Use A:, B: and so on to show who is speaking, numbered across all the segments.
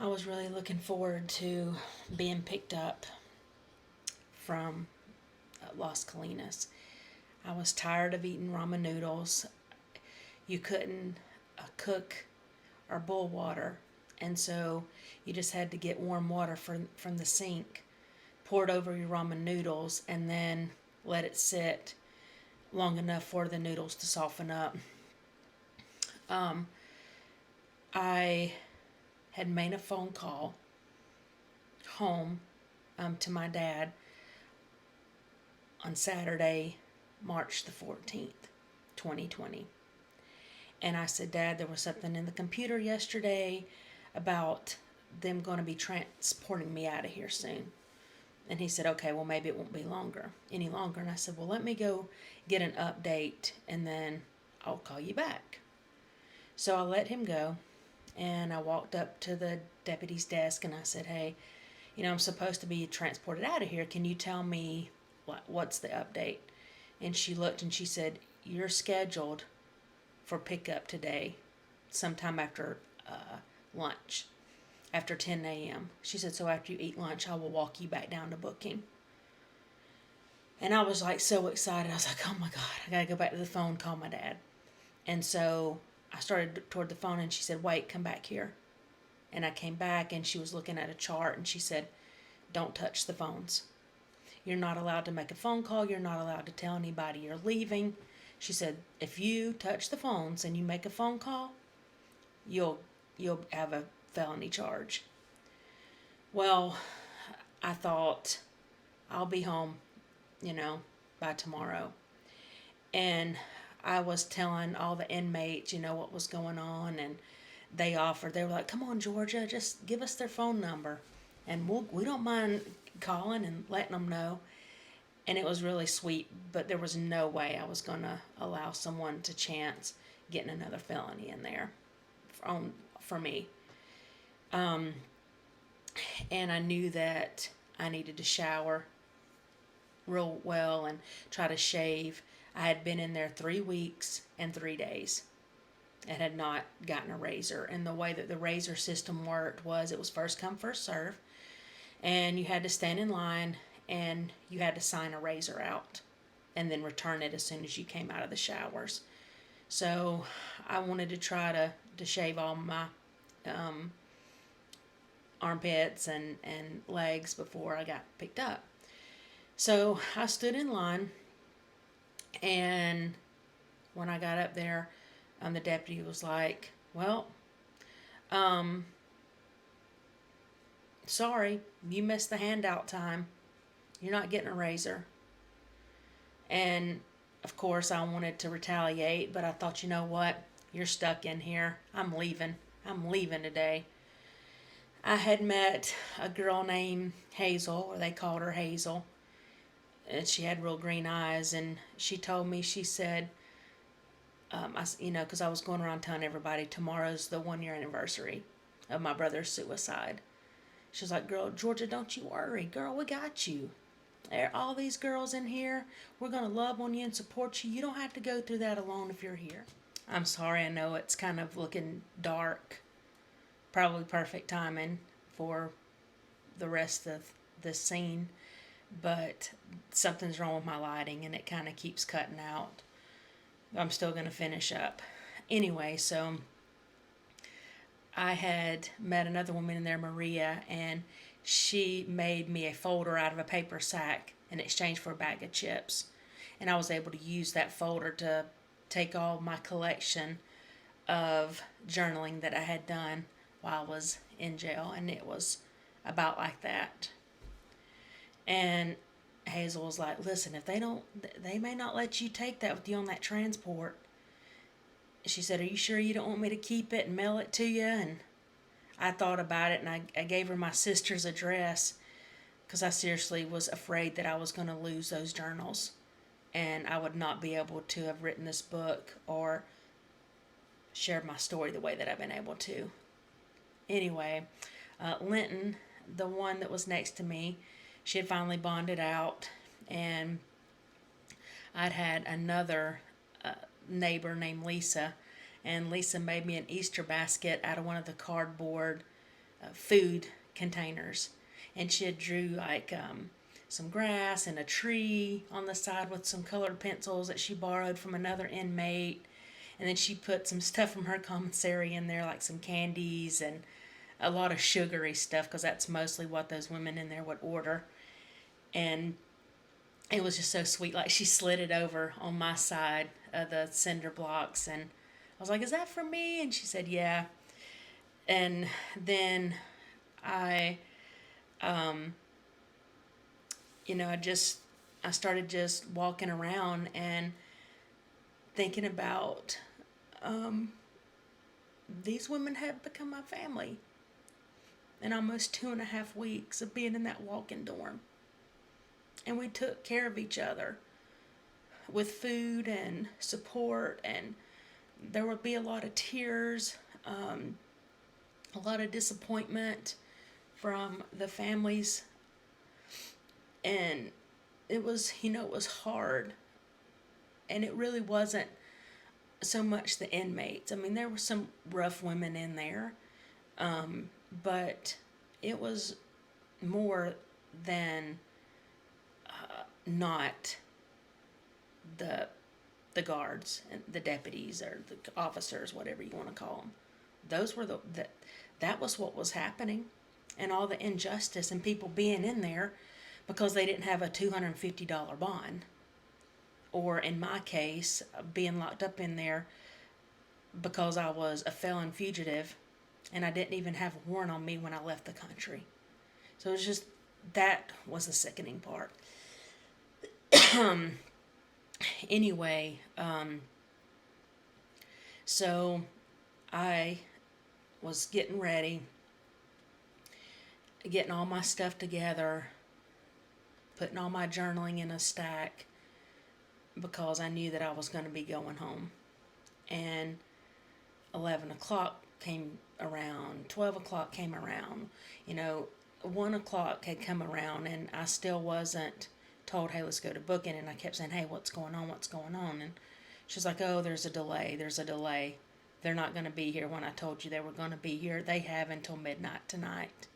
A: I was really looking forward to being picked up from Las Colinas. I was tired of eating ramen noodles. You couldn't cook or boil water, and so you just had to get warm water from the sink, pour it over your ramen noodles, and then let it sit long enough for the noodles to soften up. Um, I had made a phone call home to my dad on Saturday, March the 14th, 2020. And I said, Dad, there was something in the computer yesterday about them going to be transporting me out of here soon. And he said, okay, well, maybe it won't be any longer. And I said, well, let me go get an update and then I'll call you back. So I let him go and I walked up to the deputy's desk and I said, hey, I'm supposed to be transported out of here. Can you tell me what's the update? And she looked and she said, you're scheduled for pickup today, sometime after lunch, after 10 a.m. She said, so after you eat lunch, I will walk you back down to booking. And I was like so excited. I was like, oh my God, I got to go back to the phone, call my dad. And so I started toward the phone and she said, wait, come back here. And I came back and she was looking at a chart and she said, don't touch the phones. You're not allowed to make a phone call. You're not allowed to tell anybody you're leaving. She said, if you touch the phones and you make a phone call, you'll have a felony charge. Well, I thought I'll be home, by tomorrow. And I was telling all the inmates, what was going on, and they were like, come on, Georgia, just give us their phone number. And we don't mind calling and letting them know. And it was really sweet, but there was no way I was going to allow someone to chance getting another felony in there for me. And I knew that I needed to shower real well and try to shave. I had been in there 3 weeks and 3 days and had not gotten a razor. And the way that the razor system worked was it was first come, first serve. And you had to stand in line and you had to sign a razor out and then return it as soon as you came out of the showers. So I wanted to try to shave all my armpits and legs before I got picked up. So I stood in line, and when I got up there, the deputy was like, well, sorry, you missed the handout time. You're not getting a razor. And of course, I wanted to retaliate, but I thought, you know what? You're stuck in here. I'm leaving. I'm leaving today. I had met a girl named Hazel, or they called her Hazel, and she had real green eyes. And she told me, she said, because I was going around telling everybody tomorrow's the 1 year anniversary of my brother's suicide. She was like, girl, Georgia, don't you worry. Girl, we got you. All these girls in here, we're going to love on you and support you. You don't have to go through that alone if you're here. I'm sorry, I know it's kind of looking dark. Probably perfect timing for the rest of this scene. But something's wrong with my lighting and it kind of keeps cutting out. I'm still going to finish up. Anyway, so I had met another woman in there, Maria, and she made me a folder out of a paper sack in exchange for a bag of chips. And I was able to use that folder to take all my collection of journaling that I had done while I was in jail. And it was about like that. And Hazel was like, listen, if they may not let you take that with you on that transport. She said, are you sure you don't want me to keep it and mail it to you? And I thought about it, and I gave her my sister's address because I seriously was afraid that I was going to lose those journals and I would not be able to have written this book or shared my story the way that I've been able to. Anyway, Linton, the one that was next to me, she had finally bonded out, and I'd had another neighbor named Lisa, and Lisa made me an Easter basket out of one of the cardboard food containers, and she had drew like some grass and a tree on the side with some colored pencils that she borrowed from another inmate. And then she put some stuff from her commissary in there, like some candies and a lot of sugary stuff, because that's mostly what those women in there would order. And it was just so sweet. Like, she slid it over on my side of the cinder blocks, and I was like, "Is that for me?" And she said, "Yeah." And then I, um, I started just walking around and thinking about, um, these women have become my family in almost 2.5 weeks of being in that walk-in dorm. And we took care of each other with food and support, and there would be a lot of tears, a lot of disappointment from the families, and it was, it was hard, and it really wasn't so much the inmates. I mean, there were some rough women in there, but it was more than not the the guards and the deputies or the officers, whatever you want to call them. Those were that was what was happening, and all the injustice and people being in there because they didn't have a $250 bond, or in my case, being locked up in there because I was a felon fugitive and I didn't even have a warrant on me when I left the country. So it was just, that was the sickening part. Anyway, so I was getting ready, getting all my stuff together, putting all my journaling in a stack, because I knew that I was going to be going home. And 11 o'clock came around, 12 o'clock came around, 1 o'clock had come around, and I still wasn't told, "Hey, let's go to booking." And I kept saying, "Hey, what's going on? What's going on?" And she's like, "Oh, there's a delay. There's a delay. They're not going to be here when I told you they were going to be here. They have until midnight tonight."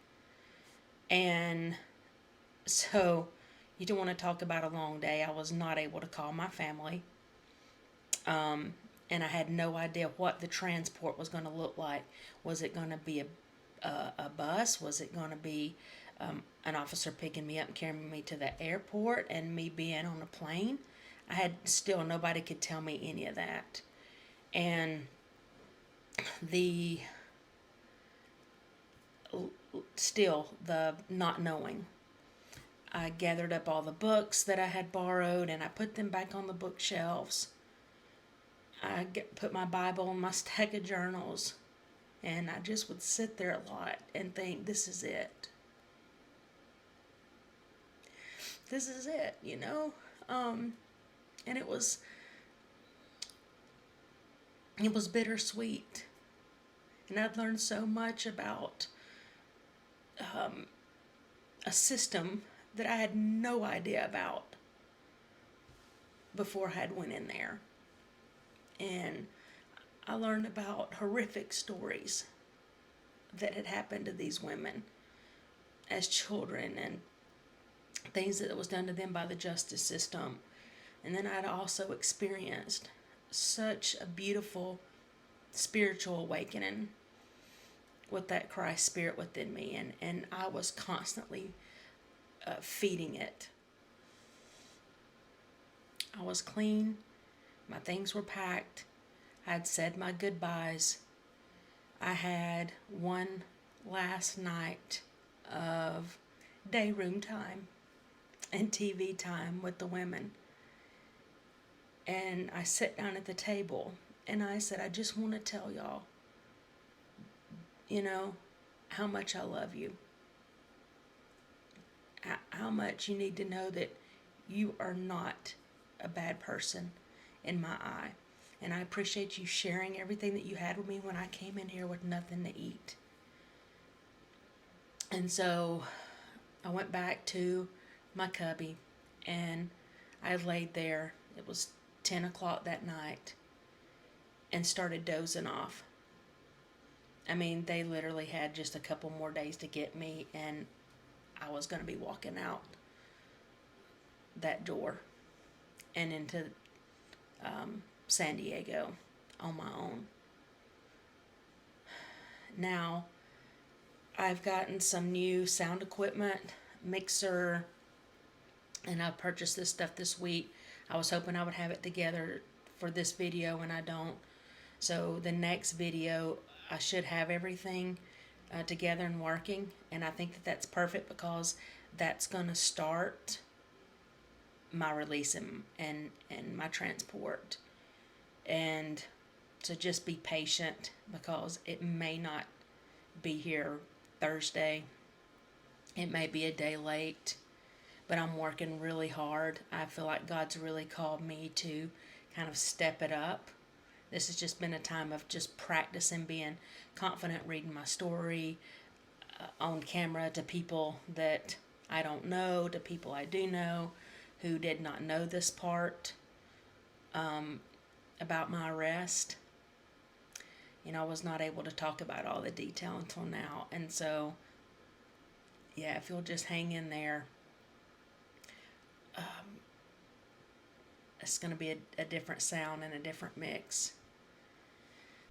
A: And so, you don't want to talk about a long day. I was not able to call my family. And I had no idea what the transport was going to look like. Was it going to be a bus? Was it going to be an officer picking me up and carrying me to the airport and me being on a plane? I had still, nobody could tell me any of that. And the not knowing. I gathered up all the books that I had borrowed and I put them back on the bookshelves. I put my Bible in my stack of journals, and I just would sit there a lot and think, this is it. This is it, and it was bittersweet. And I'd learned so much about a system that I had no idea about before I had went in there. And I learned about horrific stories that had happened to these women as children, and things that was done to them by the justice system. And then I'd also experienced such a beautiful spiritual awakening with that Christ spirit within me, and I was constantly feeding it. I was clean. My things were packed. I had said my goodbyes. I had one last night of day room time and TV time with the women. And I sat down at the table and I said, "I just want to tell y'all, how much I love you. How much you need to know that you are not a bad person in my eye. And I appreciate you sharing everything that you had with me when I came in here with nothing to eat." And so I went back to my cubby and I laid there. It was 10 o'clock that night and started dozing off. I mean, they literally had just a couple more days to get me, and I was going to be walking out that door and into San Diego on my own. Now, I've gotten some new sound equipment, mixer, and I purchased this stuff this week. I was hoping I would have it together for this video, and I don't. So the next video, I should have everything together and working, and I think that that's perfect because that's going to start my release and my transport. And to just be patient because it may not be here Thursday. It may be a day late, but I'm working really hard. I feel like God's really called me to kind of step it up. This has just been a time of just practicing being confident, reading my story on camera to people that I don't know, to people I do know who did not know this part about my arrest. You know, I was not able to talk about all the detail until now. And so, yeah, if you'll just hang in there, it's going to be a different sound and a different mix.